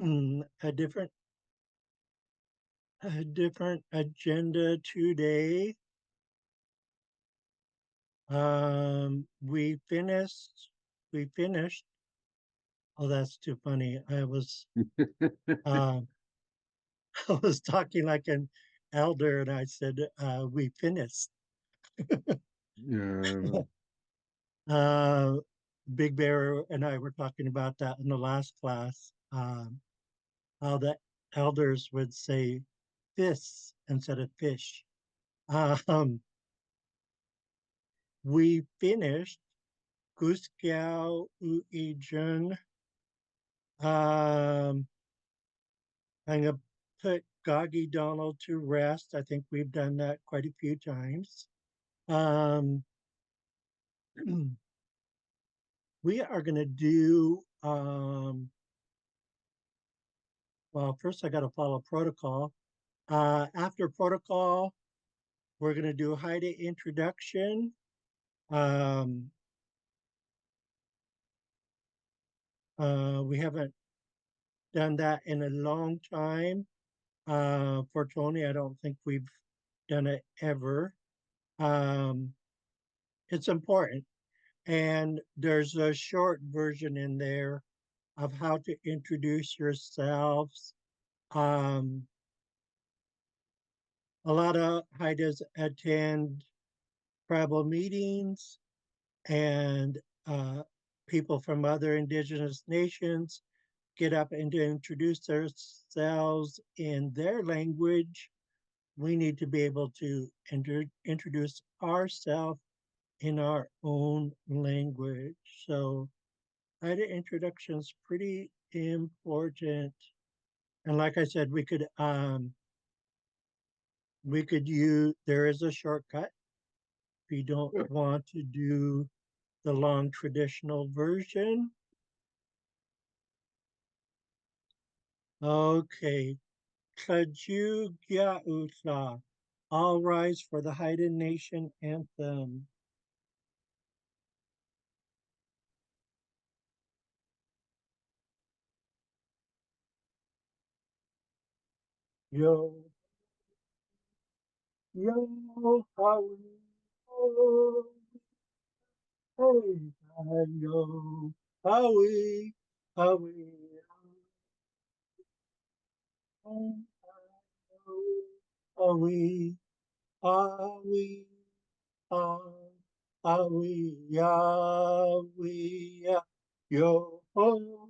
a different agenda today. We finished. Oh, that's too funny. Uh, I was talking like an elder, and I said, "We finished." Yeah. uh, Big Bear and I were talking about that in the last class. How the elders would say "fish" instead of fish. Um, we finished Cusco Uijun. I'm going to put Goggy Donald to rest. I think we've done that quite a few times. Um, we are going to do, well, first I got to follow protocol. After protocol, we're going to do Haida introduction. Um, we haven't done that in a long time. For Tony, I don't think we've done it ever. Um, it's important. And there's a short version in there of how to introduce yourselves. Um, a lot of Haidas attend tribal meetings, and people from other indigenous nations get up and to introduce themselves in their language. We need to be able to introduce ourselves in our own language. So Haida introduction is pretty important. And like I said, we could use there is a shortcut if you don't want to do the long traditional version. Okay. Kajugiautla. All rise for the Haida Nation anthem. Yo, yo, Hawi, oh, hey, yo, Hawi, Hawi, oh, Hawi, Hawi, Hawi, Hawi, yo, ho,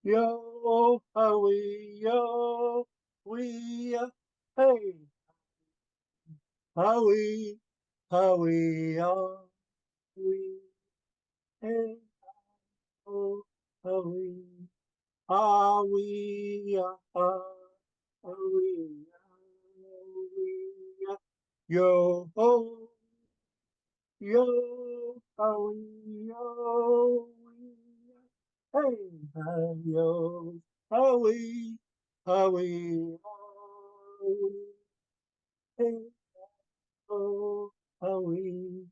yo, Hawi, yo, we, hey, Hawi, Hawi, Hawi, hey, oh, Hawi, Hawi, Hawi, Hawi, yo, ho, yo, Hawi, yo, hey, hey, yo, Hawi, Hawi, Hawi, hey, oh, Hawi.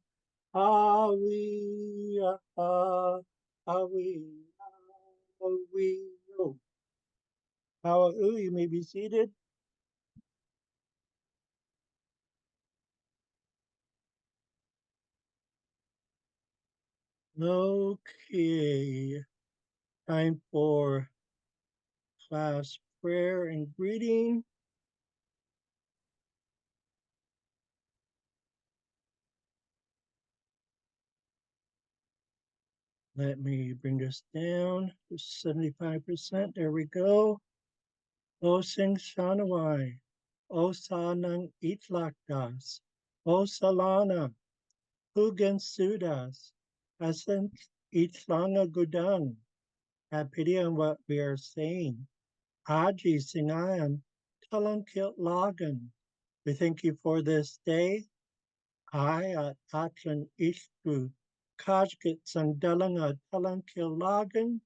Awi, awi, awi. Oh, how you may be seated. Okay, time for class prayer and greeting. Let me bring this down to 75%. There we go. O sing shanawai. O sanang itlakdas. O salana. Hugan sudas. Asent itlanga gudang. Have pity on what we are saying. Aji Singayan, Talang Kil Lagan. We thank you for this day. I at Atlan Ishku, Kajkit Sangdalanga Talang Kil Lagan.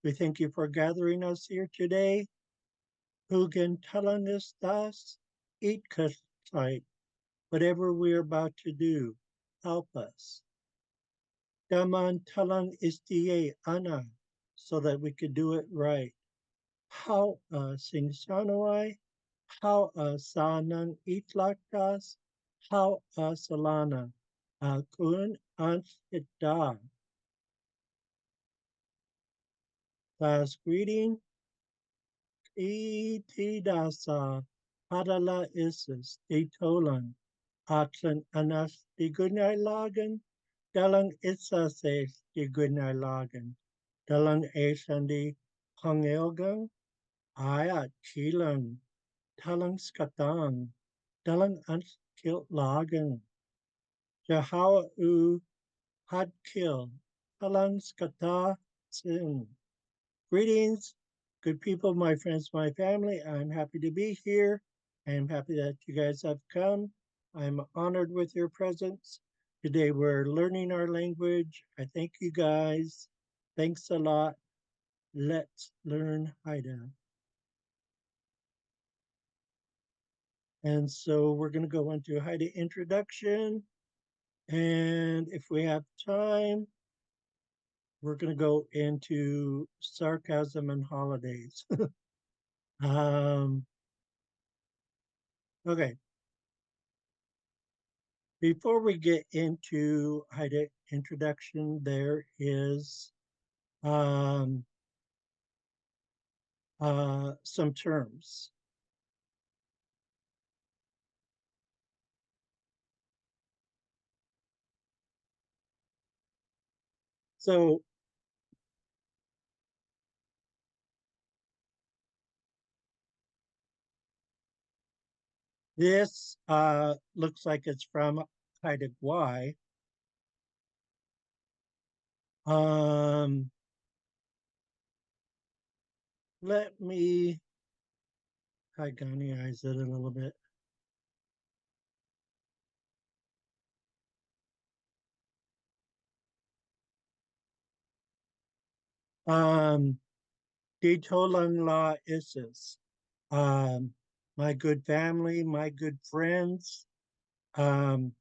We thank you for gathering us here today. Hugan Talangas Das, Eat Kasite. Whatever we're about to do, help us. Daman Talang Istiye Ana, so that we could do it right. How sing shanawai, how sanang itlaktas, how salana, kun anshita. Class greeting, itidasa, padala isis, ditolan, atlan anas di gunay lagan, dalang itsases di gunay lagan, dalang esandi pangelgang, ayat chilang, talang skatang, dalang anskil lagan, jahawa u hadkil, talang skata sin. Greetings, good people, my friends, my family. I'm happy to be here. I'm happy that you guys have come. I'm honored with your presence. Today we're learning our language. I thank you guys. Thanks a lot. Let's learn Haida. And so we're going to go into Haida introduction. And if we have time, we're going to go into sarcasm and holidays. um, okay, before we get into Haida introduction, there is um, some terms. So this looks like it's from Haida Gwaii. Um, let me Haiganize it a little bit. Um, Ditolang La Isis. My good family, my good friends. Um,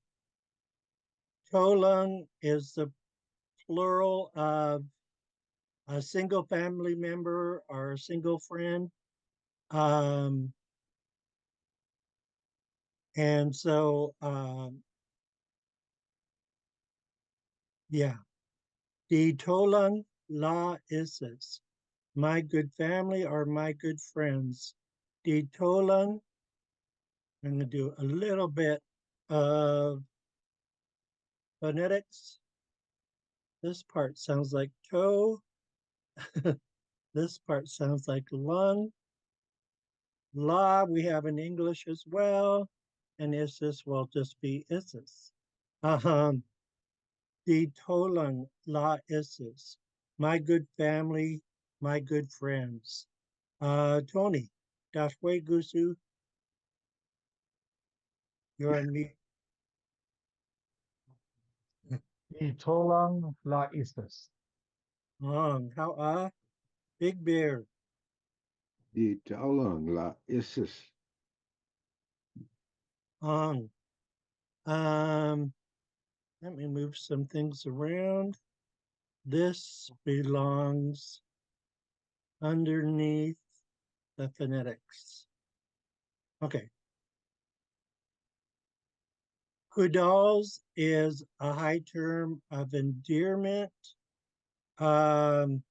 Tolang is the plural of a single family member or a single friend. Um, and so, yeah, the Tolang La Isis, my good family or my good friends. The Tolang, I'm going to do a little bit of phonetics. This part sounds like toe. This part sounds like lung. La, we have in English as well. And Isis will just be Isis. Um, the Tolang La Isis, my good family, my good friends. Tony, Dashwe Gusu, you're on me. Itolang la islas. How Big Bear. Die Talang la Isis. Ong. Um, Let me move some things around. This belongs underneath the phonetics. Okay. Kudals is a high term of endearment. Um,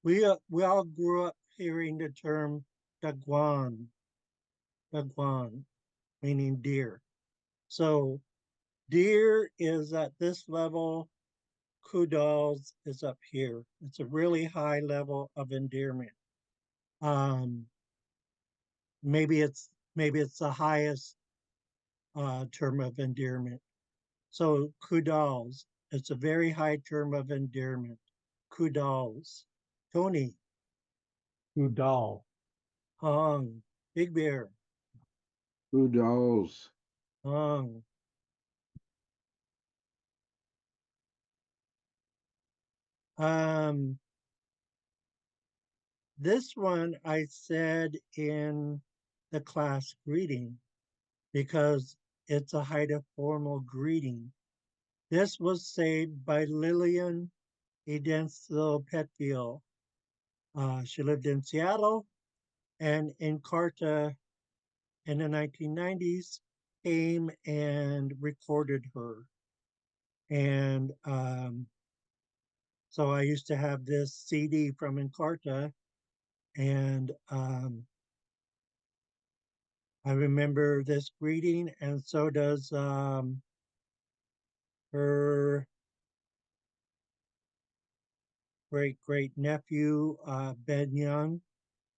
we all grew up hearing the term dagwan, meaning deer. So deer is at this level, kudals is up here. It's a really high level of endearment. Um, maybe it's the highest term of endearment. So kudals, it's a very high term of endearment. Kudals. Tony, Udal. Hong, Big Bear, Udals. Hong. Um, this one I said in the class greeting because it's a Haida formal greeting. This was saved by Lillian Edensil Petfield. She lived in Seattle, and Encarta in the 1990s came and recorded her. And so I used to have this CD from Encarta, and I remember this greeting, and so does her great nephew, Ben Young,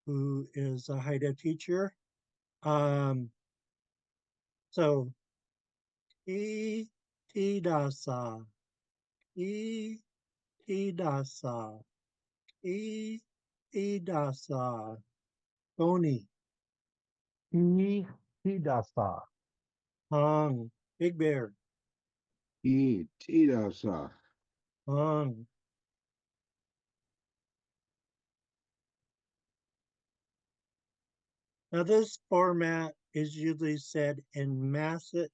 who is a Haida teacher. Um, so, e tidasa, e tidasa, e tidasa, Tony, E Hidasa. Hong, Big Bear, E tidasa. Hong. Now, this format is usually said in Masset,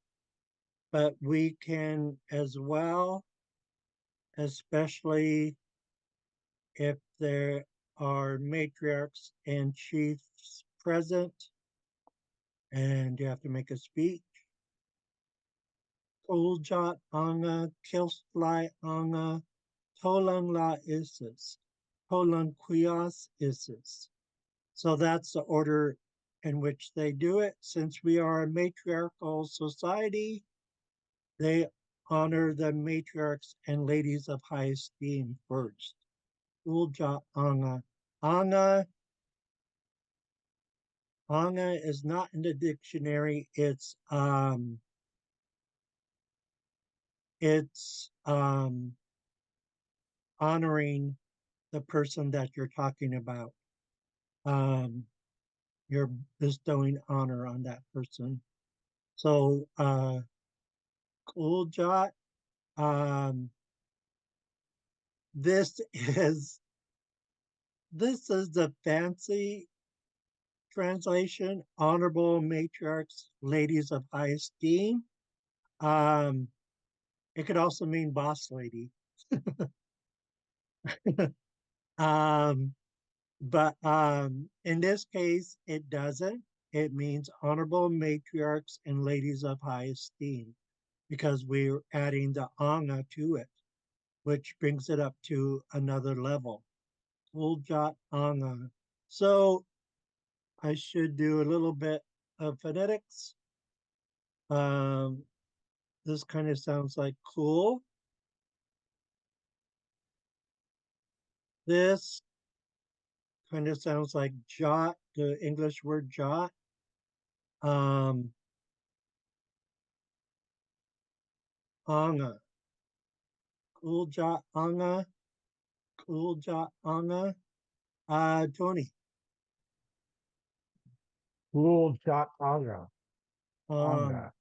but we can as well, especially if there are matriarchs and chiefs present and you have to make a speech. Uljat anga, kilsfly anga, tolang la isis, tolang quias isis. So that's the order in which they do it. Since we are a matriarchal society, they honor the matriarchs and ladies of high esteem first. Ulja anga. Anga Anga is not in the dictionary. It's honoring the person that you're talking about. Um, you're bestowing honor on that person. So Kuljat, um, this is this is the fancy translation, honorable matriarchs, ladies of high esteem. Um, it could also mean boss lady. um, but in this case, it doesn't. It means honorable matriarchs and ladies of high esteem because we're adding the anga to it, which brings it up to another level. Uljat anga. So I should do a little bit of phonetics. Um, this kind of sounds like cool. This kind of sounds like jot, the English word jot. Um, anga, Uljat anga, Uljat anga. Tony, Uljat Anga. um, Anga.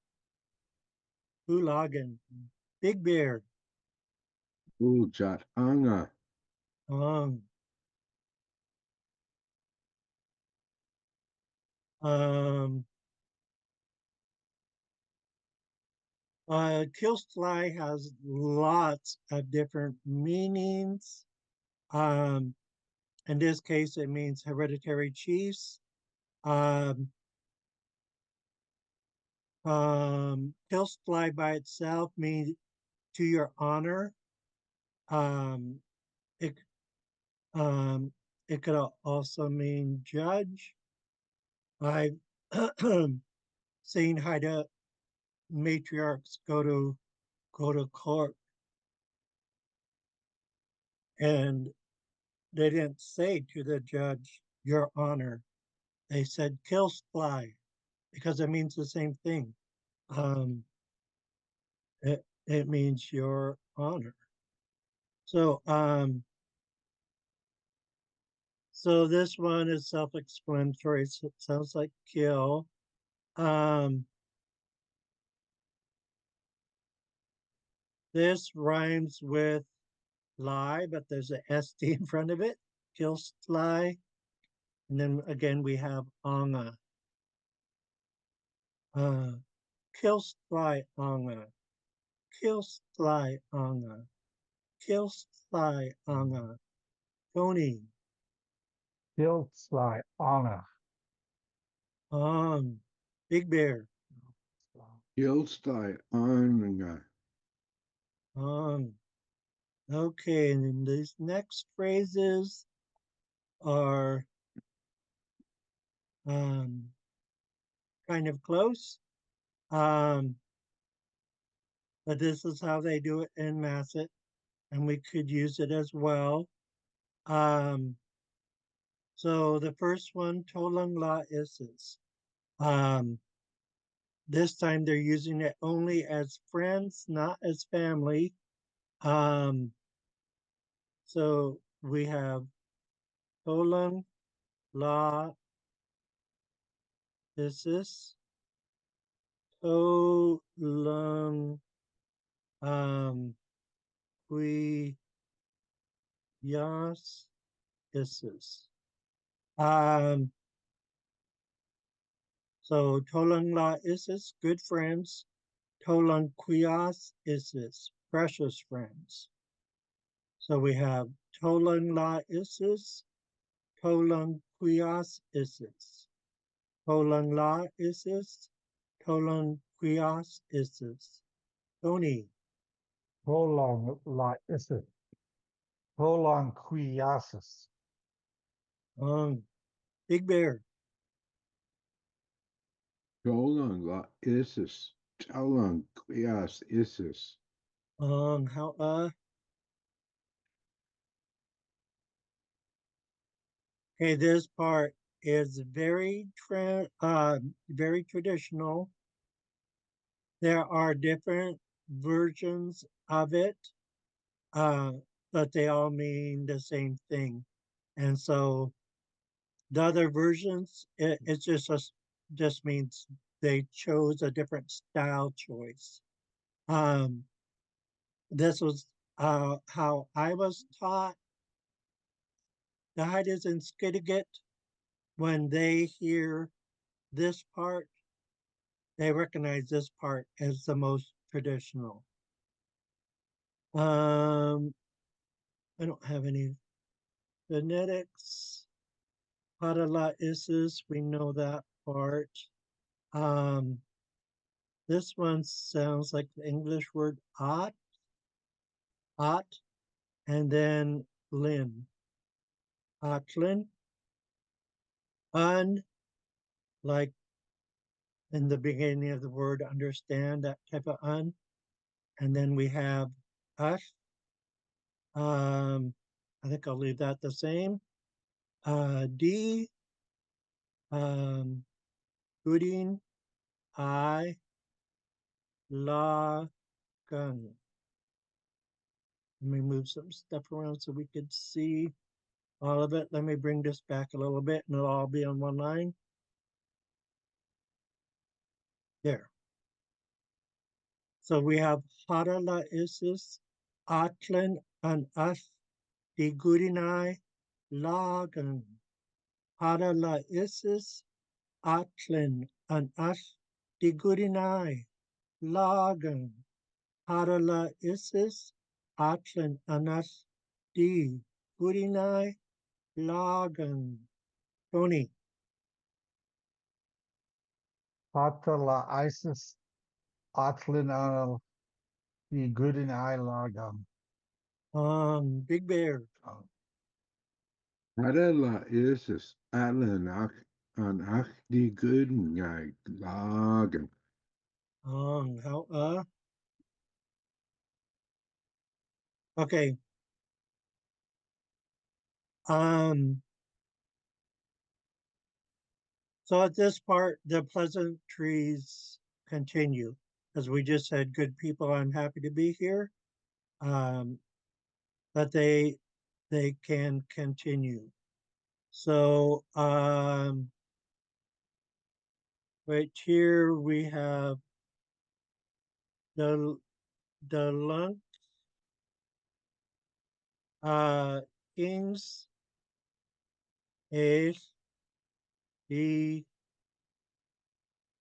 Ulagan, Big Bear, Uljat anga. um, um, Kilsly has lots of different meanings. Um, in this case, it means hereditary chiefs. Um, Kilsly by itself means to your honor. Um, it, um, it could also mean judge. I've seen Haida matriarchs go to court and they didn't say to the judge, Your Honor. They said, Kill fly, because it means the same thing. Um, it means Your Honor. So, so this one is self-explanatory. So it sounds like kill. Um, this rhymes with lie, but there's a ST in front of it. Kill lie. And then again, we have anga. Uh, kills fly anga, kills fly anga, kills fly anga. Tony, Stiltsly Anna. Big Bear. Gilstai Anga. Okay, and then these next phrases are um, kind of close. Um, but this is how they do it in Masset, and we could use it as well. Um, so the first one, Tolang La Isis. Um, this time they're using it only as friends, not as family. Um, so we have Tolang La Isis, Tolang Qui Yas Isis. So Tolang La Isis, good friends. Tolang Quias Isis, precious friends. So we have Tolang La Isis, Tolang Quias Isis. Tolang La Isis, Tolang Quias Isis. Tony. Prolong La Isis. Prolong Quiasis. Big Bear. Tolang La Isis. Tolang Quias Isis. How okay, this part is very traditional. There are different versions of it, uh, but they all mean the same thing. And so the other versions, it's just means they chose a different style choice. Um, this was how I was taught. The Haidas in Skidegate, when they hear this part, they recognize this part as the most traditional. I don't have any phonetics. Padala Isis, we know that part. Um, this one sounds like the English word ot, and then lin. Otlin, un, like in the beginning of the word understand, that type of un. And then we have us. I think I'll leave that the same. D, um, Gooding, I, La, Gun. Let me move some stuff around so we could see all of it. Let me bring this back a little bit and it'll all be on one line. There. So we have Hara La Isis, Atlan and Us, the Goodinai, Lagan. Hara La Isis, Atlan and Us, the Goodinai, Lagan. Hara La Isis, Atlan and Us, the Goodinai, Lagan. Tony. Pata La Isis. Atlin Anal. The Goodin Lagam. Big Bear. Hada La Isis. Atlanach an Ach die Guden Lagen. How okay. Um so at this part the pleasantries continue. As we just said, good people, I'm happy to be here. Um but they can continue. So right here we have the lunk uh kings is the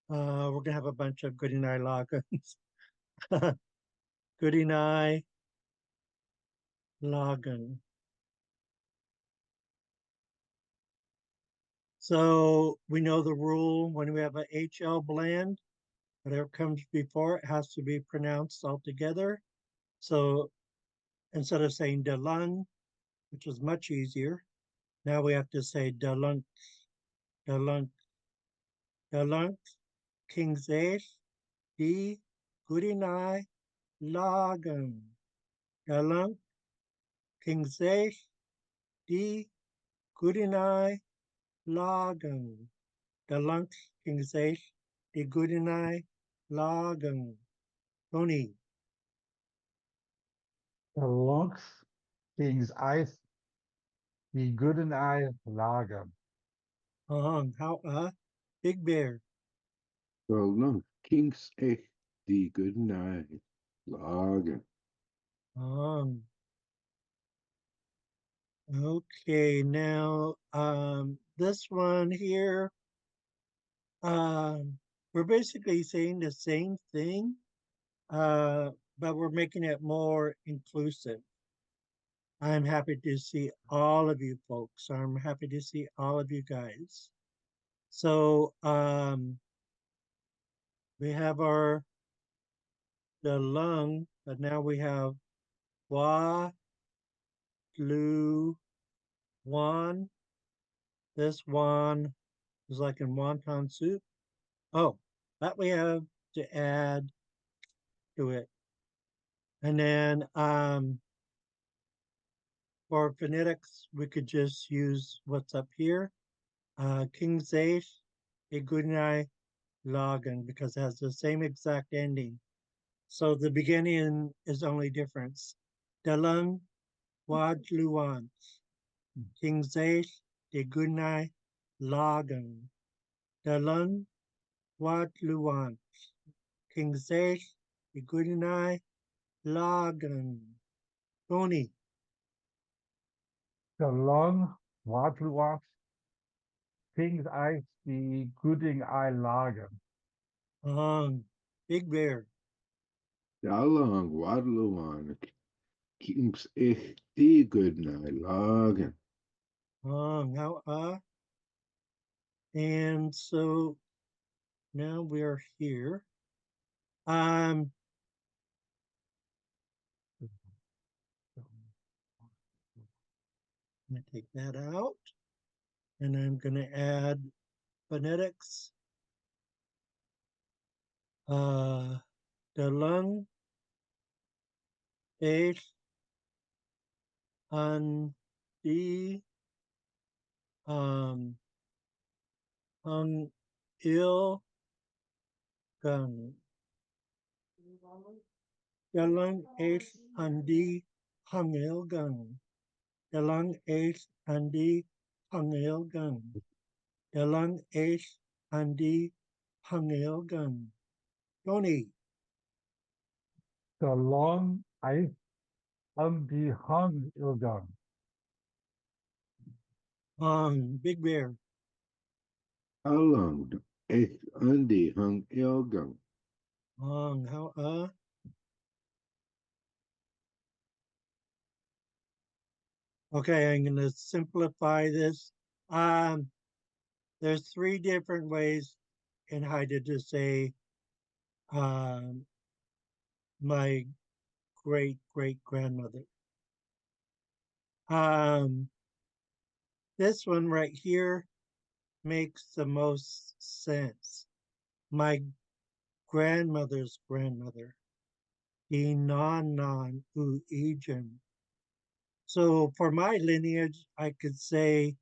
we're gonna have a bunch of Goody Night Logans. Goody Night Logan. So we know the rule when we have a HL blend, whatever comes before it has to be pronounced all together. So instead of saying delung, which is much easier, now we have to say delunk, delunk, delunk, King's Ace, D, Goodinai, Lagan, delunk, King's Ace, D, Goodinai, Lagan, delunk, King's Ace, D, Goodinai, Lagan, Tony. The lunks, King's Ice, die Gooden Ei lagen. How Big Bear. Wel dan, Kings echt die good night. Lagen. Um, okay, now this one here, we're basically saying the same thing, uh, but we're making it more inclusive. I'm happy to see all of you folks. I'm happy to see all of you guys. So we have our the lung, but now we have wa, lu, wan. This one is like in wonton soup. Oh, that we have to add to it. And then for phonetics, we could just use what's up here. King's Ace, Igunai, Logan, because it has the same exact ending. So the beginning is only difference. Dalang, Wad Luan, King's Ace, Igunai, Logan. Dalang, Wad Luan, King's Ace, Igunai, Logan. Tony. The long Waterwacht, King's Ice, die Gooding Ei lagen. Big Bear. Dalang wadloan. Kings echt die good night. Lagen. How and so now we are here. I'm gonna take that out and I'm gonna add phonetics. The lung, H, on the um hung ill gun. The lung H on the hung ill gun. The lung H on the hung ill gun. The lung H on the hung ill gun. Tony. The long Ice, die Hung ilgang. Big Bear. Dalang echt die hang elgang. How okay, I'm gonna simplify this. There's three different ways in Haida to say um my great grandmother. Um this one right here makes the most sense. My grandmother's grandmother, the non u Ejim. So for my lineage, I could say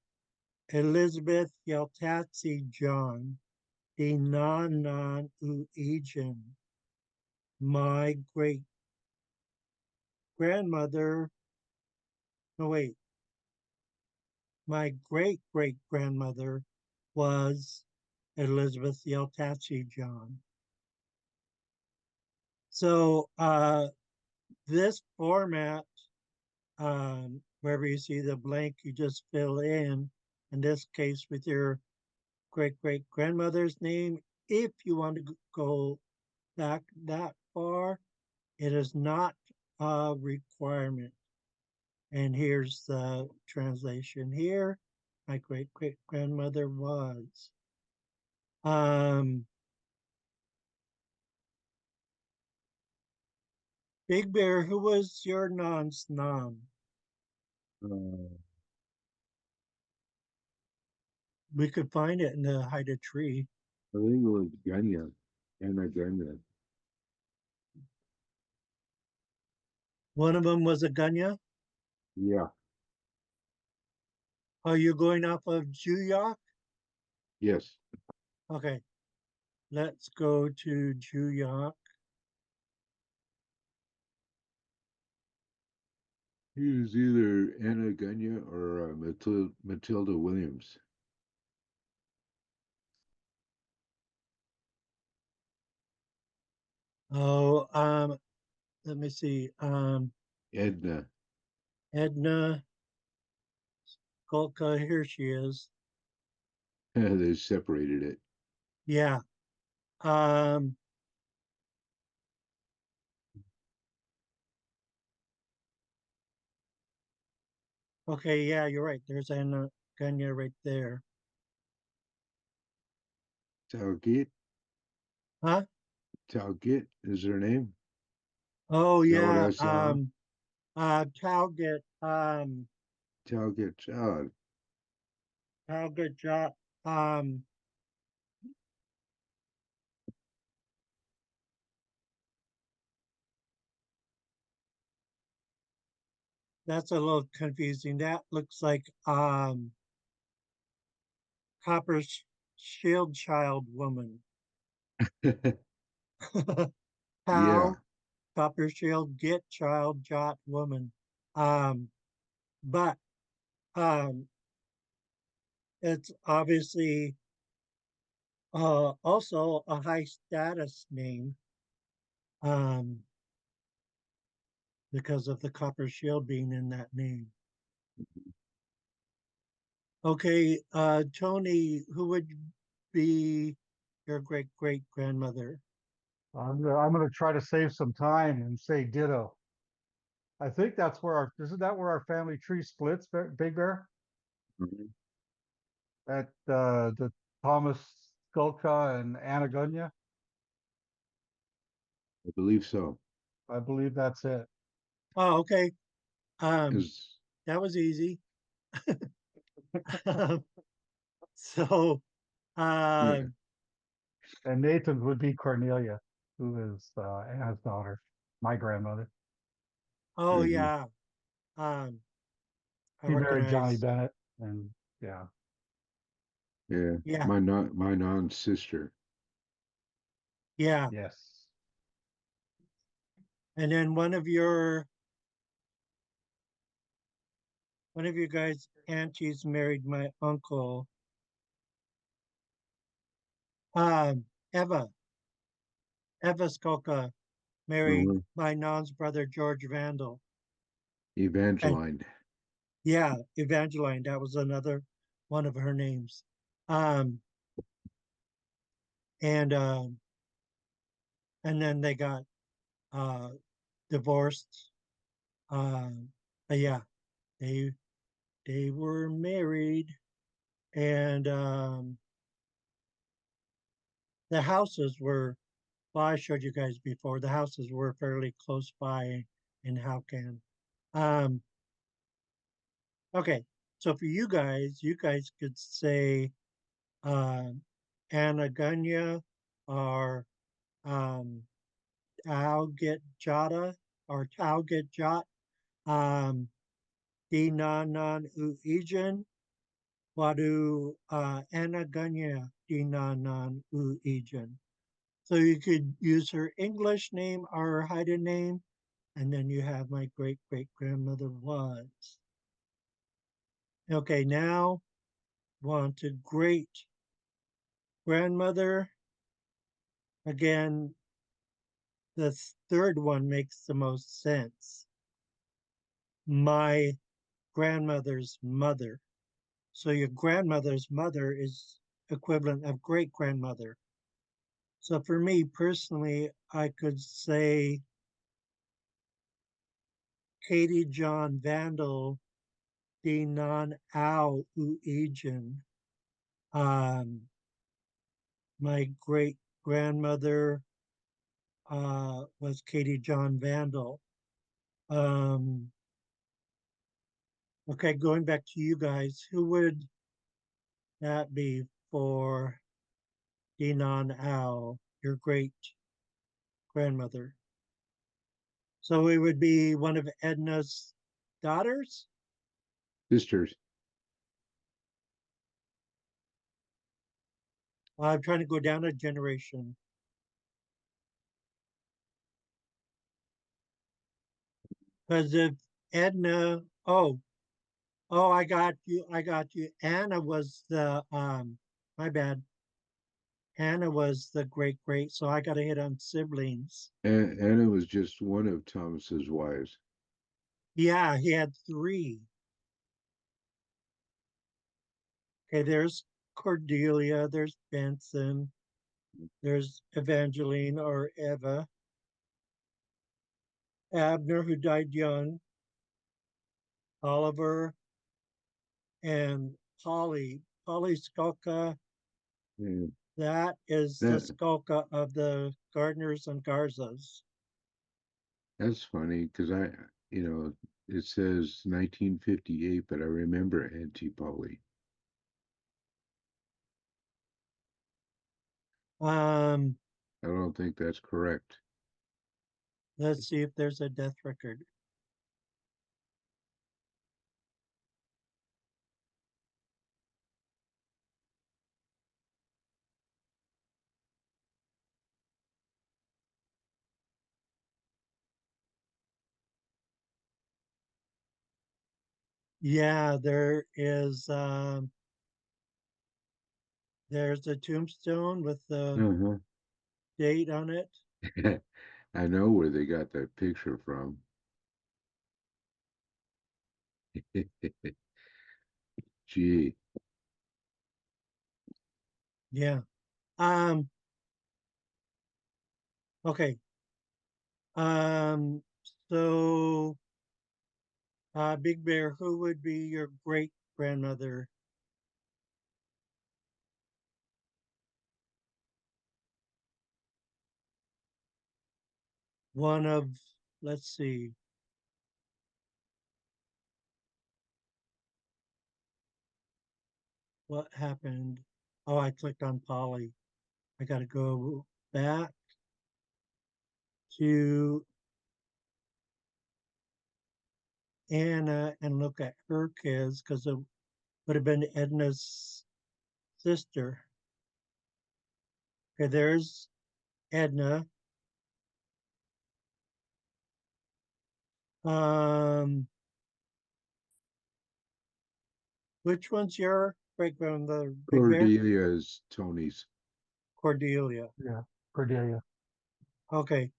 Elizabeth Yeltatsi John, the non u Ejim. My great grandmother, no wait, my great grandmother was Elizabeth Yeltatsi John. So this format, wherever you see the blank, you just fill in this case with your great grandmother's name. If you want to go back that far, it is not a requirement. And here's the translation here. my great great grandmother was. Um, Big Bear, who was your non's nom? Uh, We could find it in the hide a tree. I think it was Ganya. Anna Ganya. One of them was a Gunya. Yeah. Are you going off of Juyok? Yes. Okay, let's go to Juyok. He was either Anna Ganya or Matilda Williams. Oh, let me see. Edna. Edna Golka, here she is. They separated it. Yeah. Um, okay, yeah, you're right. There's Anna Gunya right there. Talgit. Huh? Talgit is her name. Oh Is that what yeah. I saw? Talget, Talgit Chad. Talget Jot. Um, that's a little confusing. That looks like Copper Shield Child woman. Yeah. Cow, Copper Shield, Get Child, Jot woman. Um, but um, it's obviously also a high status name um, because of the Copper Shield being in that name. Okay, Tony, who would be your great great grandmother? I'm gonna try to save some time and say ditto. I think that's where isn't that where our family tree splits, Big Bear? Mhm. At the Thomas Skulka and Anagunya? I believe so. I believe that's it. Oh, okay. Um, Is that was easy. So, yeah. uh, And Nathan's would be Cornelia, who is Anna's daughter, my grandmother. oh Mhm. yeah, um, I She married Johnny recognize. Bennett, and yeah, Yeah. Yeah, My non sister. yeah. yes. And then one of you guys' aunties married my uncle, um, Eva. Eva Skolka married Uh-huh. my non's brother George Vandal. And Evangeline. yeah, Evangeline, that was another one of her names. Um, and um, and then they got uh, divorced. But yeah, they they were married, and the houses were. Well, I showed you guys before. The houses were fairly close by in Howcan. Um, okay, so for you guys could say um, Anagunya or um, Tauget Jata or Tauget Jot, um, Di Nan Nan U Ijan, Wadu Anagunya Di Nan Nan U Ijan. So you could use her English name or her Haida name, and then you have my great great grandmother was. Okay, now want to great grandmother. Again, the third one makes the most sense. My grandmother's mother. So your grandmother's mother is equivalent of great grandmother. So for me personally, I could say Katie John Vandal the non-owl Uijan. My great grandmother was Katie John Vandal. Okay, going back to you guys, who would that be for the non-owl, your great grandmother? So it would be one of Edna's daughters? Sisters. I'm trying to go down a generation. Because if Edna, oh, I got you. Anna was my bad. Anna was the great great, so I got to hit on siblings. And Anna was just one of Thomas's wives. Yeah, he had three. Okay, there's Cordelia, there's Benson, there's Evangeline or Eva, Abner, who died young, Oliver, and Polly. Polly Skolka, And that is the that Skolka of the Gardners and Garzas. that's funny because it says 1958, but I remember Auntie Polly. Um, I don't think that's correct. let's see if there's a death record. Yeah, there's a tombstone with the Uh-huh. date on it. I know where they got that picture from. Gee, Yeah. Um, okay. Um, so Big Bear, who would be your great grandmother? One of, let's see, what happened? Oh, I clicked on Polly. I got to go back to Anna and look at her kids because it would have been Edna's sister. Okay, there's Edna. Um, which one's your great grandmother? Big Bear? Cordelia is Tony's. Cordelia. Yeah, Cordelia. Okay.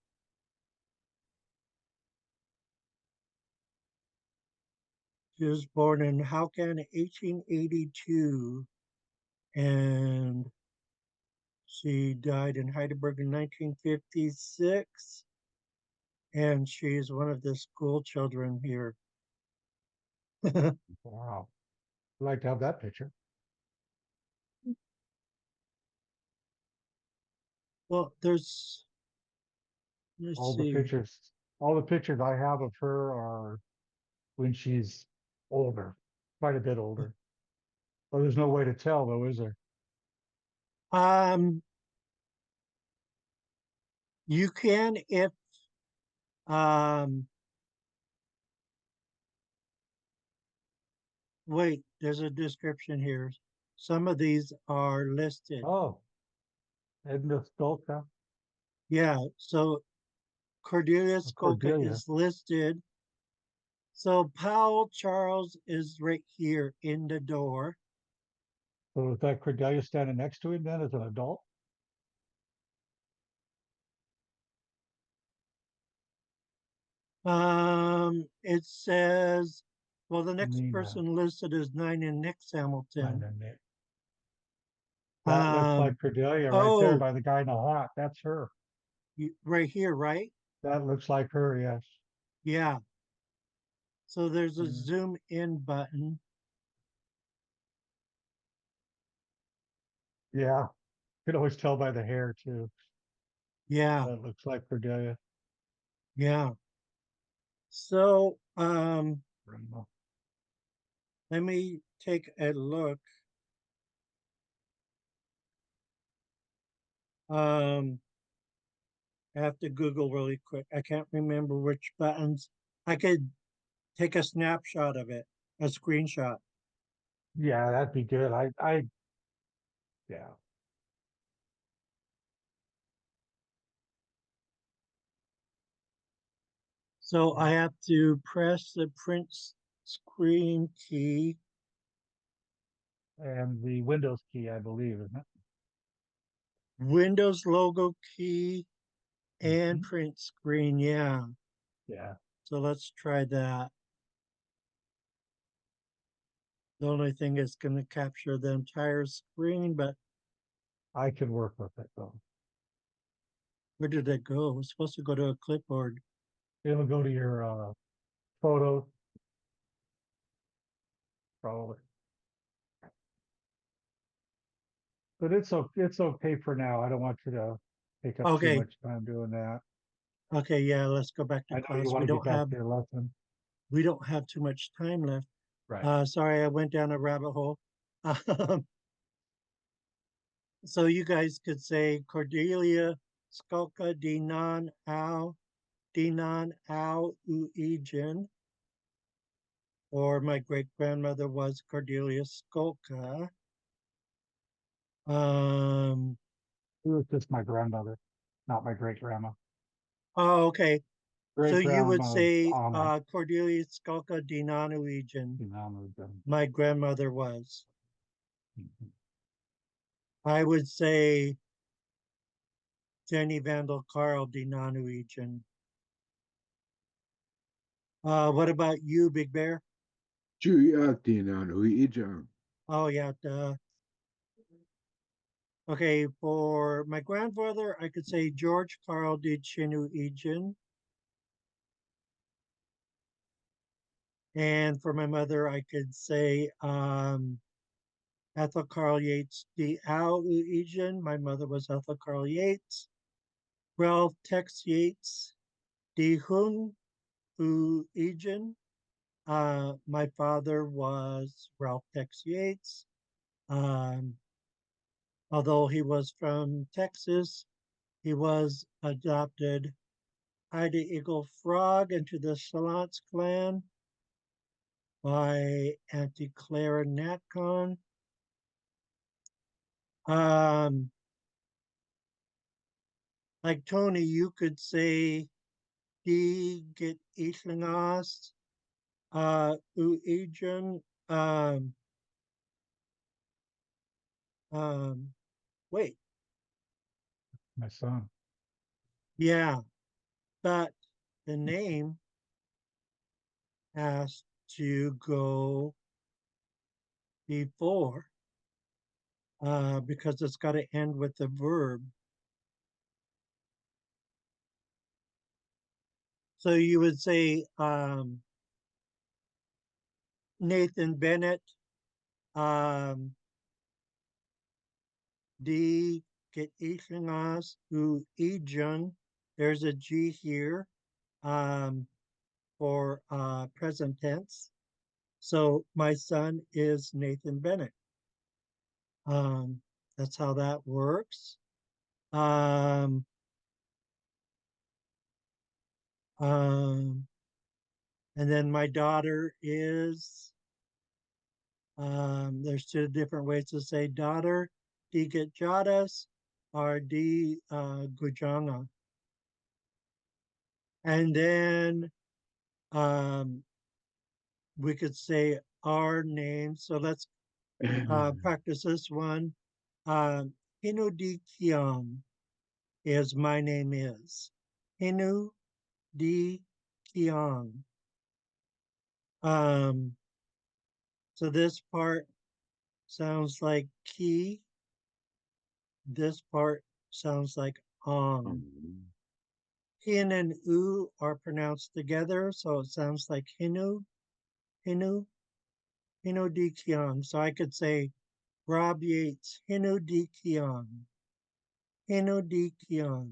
She was born in Haukan, 1882, and she died in Heidelberg in 1956. And she's one of the school children here. Wow. I'd like to have that picture. Well, let's All the see. pictures, all the pictures I have of her are when she's older, quite a bit older. Well, there's no way to tell though, is there? Um, you can if um wait, there's a description here. Some of these are listed. Oh, Edna Stolka, Yeah, so Cordelia Skolka Cordelia. is listed. So Powell Charles is right here in the door. So is that Cordelia standing next to him then as an adult? It says, well, the next Nina, person listed is 9 and Nick and Hamilton. then Nick. That looks like Um, Cordelia right there oh, by the guy in the hat. That's her. right here, right? That looks like her, yes. Yeah. So there's a Mm. zoom in button. Yeah, you can always tell by the hair too. Yeah, That looks like Cordelia. yeah. So Rainbow. let me take a look. Um I have to Google really quick. I can't remember which buttons. I could take a snapshot of it, a screenshot. Yeah, that'd be good. Yeah. So I have to press the print screen key. And the Windows key, I believe, isn't it? Windows logo key and Mhm. print screen. Yeah. Yeah, So let's try that. The only thing is going to capture the entire screen, but I can work with it though. where did it go? It's supposed to go to a clipboard. It'll go to your photos, probably. But it's okay for now. I don't want you to take up too Okay. much time doing that. Okay. Yeah. Let's go back to I know you class. want to get back to your lesson. We don't have too much time left. Right. Sorry, I went down a rabbit hole. So you guys could say Cordelia Skulka Dinan Au Uigen, or my great grandmother was Cordelia Skulka. Um, It was just my grandmother, not my great grandma. oh, okay. So Great you would grandma's say Anna. Cordelia Skulka Dinan Uigen. You know, the- My grandmother was. Mhm. I would say Jenny Vandal Carl Dinan Uigen. What about you, Big Bear? Chuyaktinan huijang. Oh yeah, okay, for my grandfather, I could say George Carl did Chinu Ijin. And for my mother, I could say Ethel Carl Yates di Au Ijin. My mother was Ethel Carl Yates. Ralph Tex Yates di Hun U Ijin. My father was Ralph Tex Yates. Um, although he was from Texas, he was adopted Ida Eagle Frog into the Salants clan by Auntie Clara Natcon. Um, like Tony, you could say D get Islangas, Uijan, um, wait, My son. yeah, but the name has to go before because it's got to end with the verb. So you would say Nathan Bennett, um, D get Islangas u Ijun. There's a G here for present tense. So my son is Nathan Bennett. Um, that's how that works. Um, um, and then my daughter is, there's two different ways to say daughter, D get Jadas or D Gujanga. And then um, we could say our name. So let's practice this one. Hinu Di Kiong is my name is. Hinu Di Kiong. Um, so this part sounds like ki. This part sounds like ong. Hin and u are pronounced together, so it sounds like hinu. Hinu, Hinu Di Kiang. So I could say Rob Yates, Hinu Di Kiang, Hinu Di Kiang.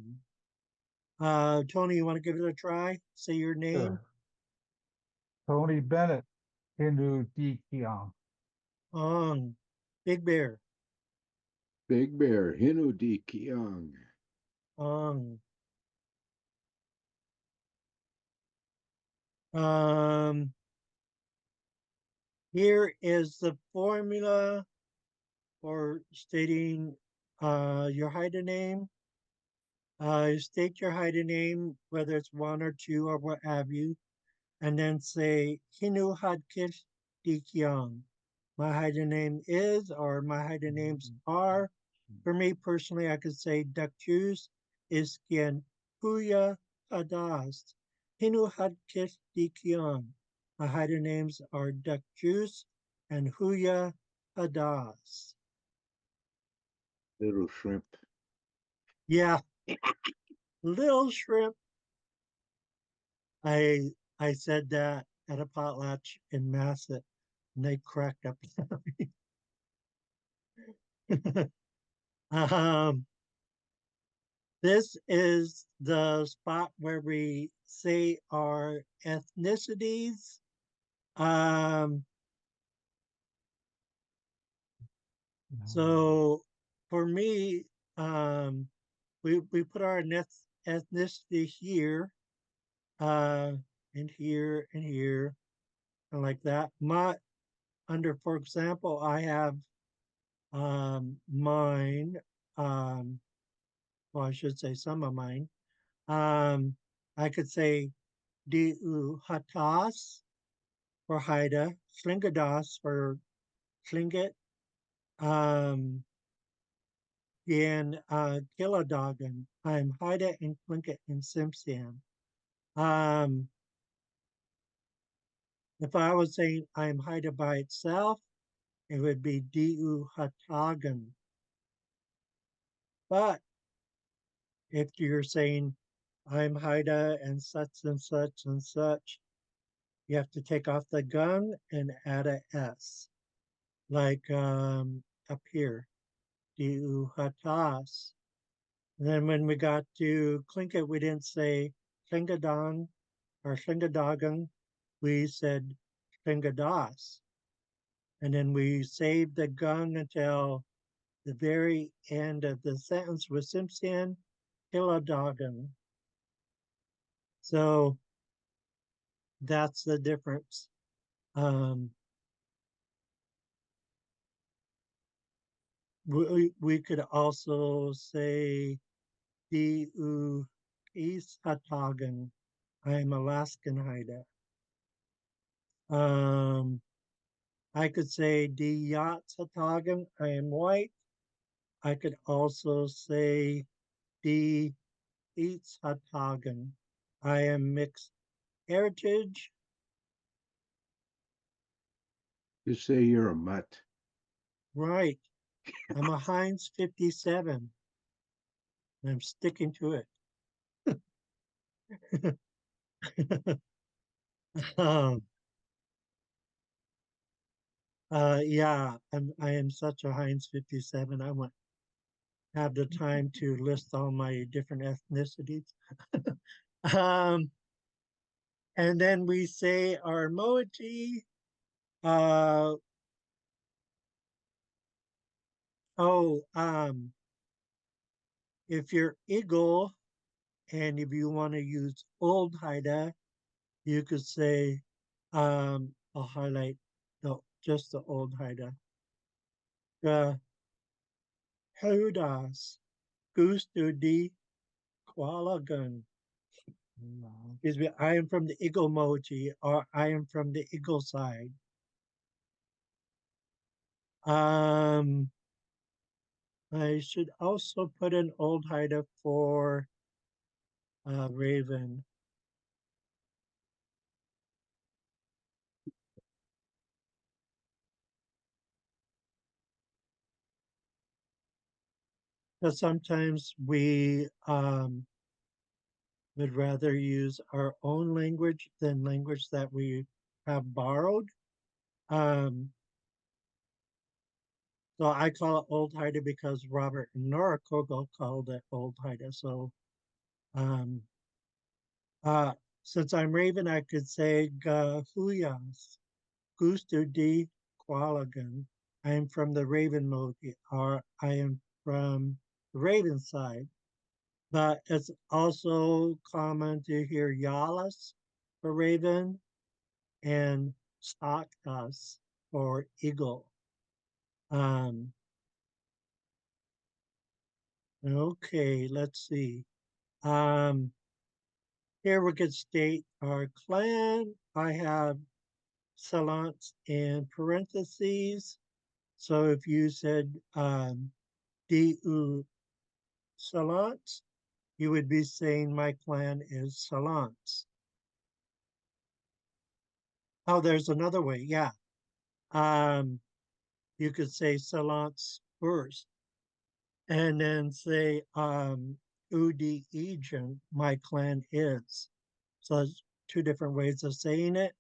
Tony, you want to give it a try? Say your name. Sure. Tony Bennett, Hindu D. Kiang. Ong, Big Bear, Big Bear, Hinu Di Kiang. Ong. Um, Here is the formula for stating your Haida name. State your Haida name, whether it's one or two or what have you, and then say Hinu Hadkit Dikyang. My Haida name is, or my Haida names are. For me personally, I could say Dakjus Iskian Huya Hadas. Hinu Hadkit Dikyang. My Haida names are Dakjus and Huya Hadas. Little shrimp. Yeah, little shrimp. I said that at a potlatch in Masset, and they cracked up. um, this is the spot where we say our ethnicities. Um, so for me, um, we put our ethnicity here, uh, and here and here, and like that. My under, for example, I have mine. Um, well, I should say some of mine. Um, I could say Diu Hatas for Haida, Slingadas for Slingit, um, and Giladagan. I'm Haida and Tlingit in Simpson. Um, if I was saying I'm Haida by itself, it would be Diu Hatagan. But if you're saying I'm Haida and such and such and such, you have to take off the gun and add a S, like up here, Diu Hatas. And then when we got to Tlingit, we didn't say Tlingadon or Tlingadagan, we said Tlingadas. And then we saved the gun until the very end of the sentence with Simpson, Kiladagan. So that's the difference. Um, we could also say Diu East Hatagan. I am Alaskan Haida. I could say Di Yats Hatagan. I am white. I could also say Di Eats Hatagan. I am mixed heritage. Just say you're a mutt. Right. I'm a Heinz 57. And I'm sticking to it. um, yeah, I am such a Heinz 57. I won't have the time to list all my different ethnicities. um, and then we say our moiety. Uh, oh, if you're Eagle and if you want to use Old Haida, you could say, I'll highlight just the Old Haida. Heudas, Gusto di Qualagan. Excuse me, I am from the Eagle Mochi, or I am from the Eagle side. Um, I should also put an Old Haida for Raven. But sometimes we would rather use our own language than language that we have borrowed. Um, so I call it Old Haida because Robert and Nora Kogel called it Old Haida. So um, uh, since I'm Raven, I could say Gahuyas, Gusto di Qualagan. I am from the Raven mode, or I am from the Raven side. But it's also common to hear Yalas for Raven and Staktas for Eagle. Um, okay, let's see. Um, Here we could state our clan. I have Salants in parentheses. So if you said Du Salants, you would be saying my clan is Salants. Oh, there's another way. Yeah. Um, you could say Salants first and then say Udi Egen, my clan is. So there's two different ways of saying it.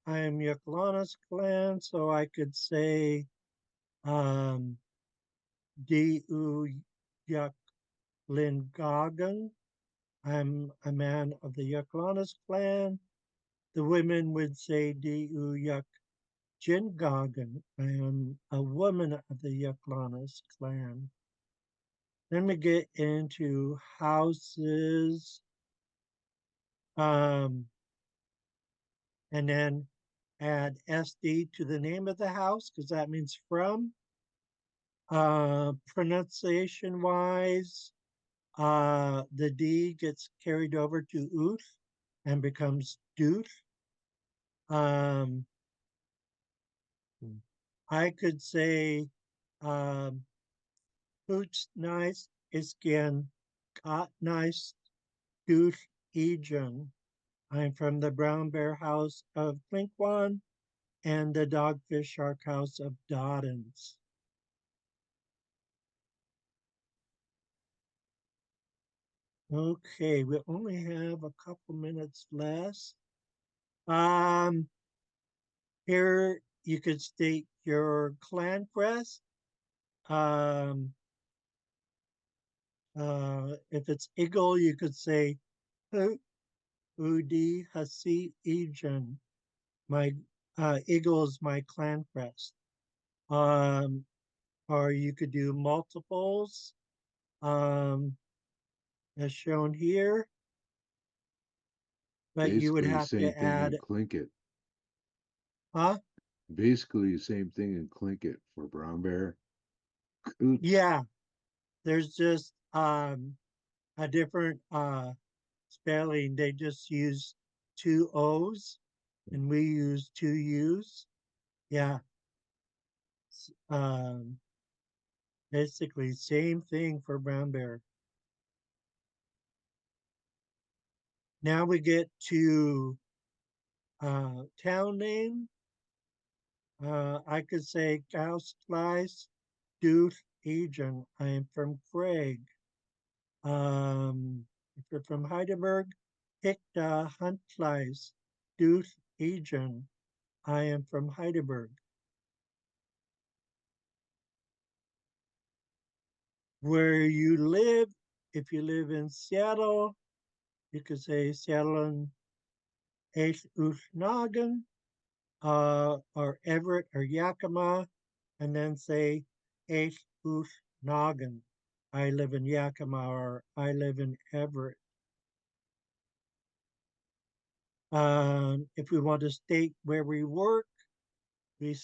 I am Yaklana's clan, so I could say um, Du Yak Lingagan. I'm a man of the Yaklana's clan. The women would say Du Yak Jingagan. I am a woman of the Yaklana's clan. Then we get into houses, um, and then add SD to the name of the house because that means from. Pronunciation wise, the D gets carried over to Uth and becomes Duth. Um, I could say Hoots nice, Iskin, Got nice, Duth Egen. I'm from the Brown Bear House of Klinkwan and the Dogfish Shark House of Doddens. Okay, we only have a couple minutes left. Um, Here you could state your clan crest. Um, if it's Eagle, you could say Udi Hasi Ejan. My Eagle is my clan crest. Um, or you could do multiples, um, as shown here, but you would Basically, have same to thing in add, Clinket. huh? Basically, same thing in Clinket for brown bear. Coots. Yeah, there's just a different spelling. They just use two O's and we use two U's. Yeah. Um, Basically, same thing for brown bear. Now we get to town name. I could say Gaustleis, Duth, Egen. I am from Craig. If you're from Heidelberg, Hicta, Huntleis, Duth, Egen. I am from Heidelberg. Where you live, if you live in Seattle, you could say Seattle and Uthnagan, or Everett or Yakima, and then say Uthnagan. I live in Yakima or I live in Everett. If we want to state where we work, we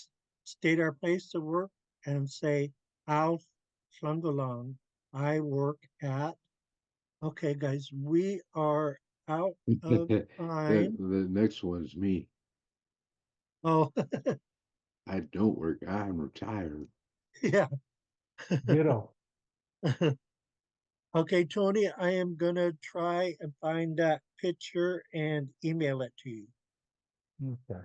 state our place of work and say Alf Flungalong. I work at. Okay, guys, we are out of the time. the next one's me. Oh, I don't work. I'm retired. yeah. Ditto. Okay, Tony, I am gonna try and find that picture and email it to you. Okay.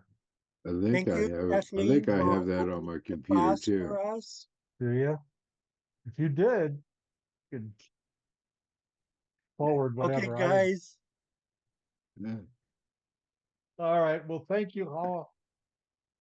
Thank you, I think Kathleen, I for have that on opening my the computer class too. for us. Do you? If you did, you could forward Okay, whatever. I guys, Yeah. All right, well, thank you all.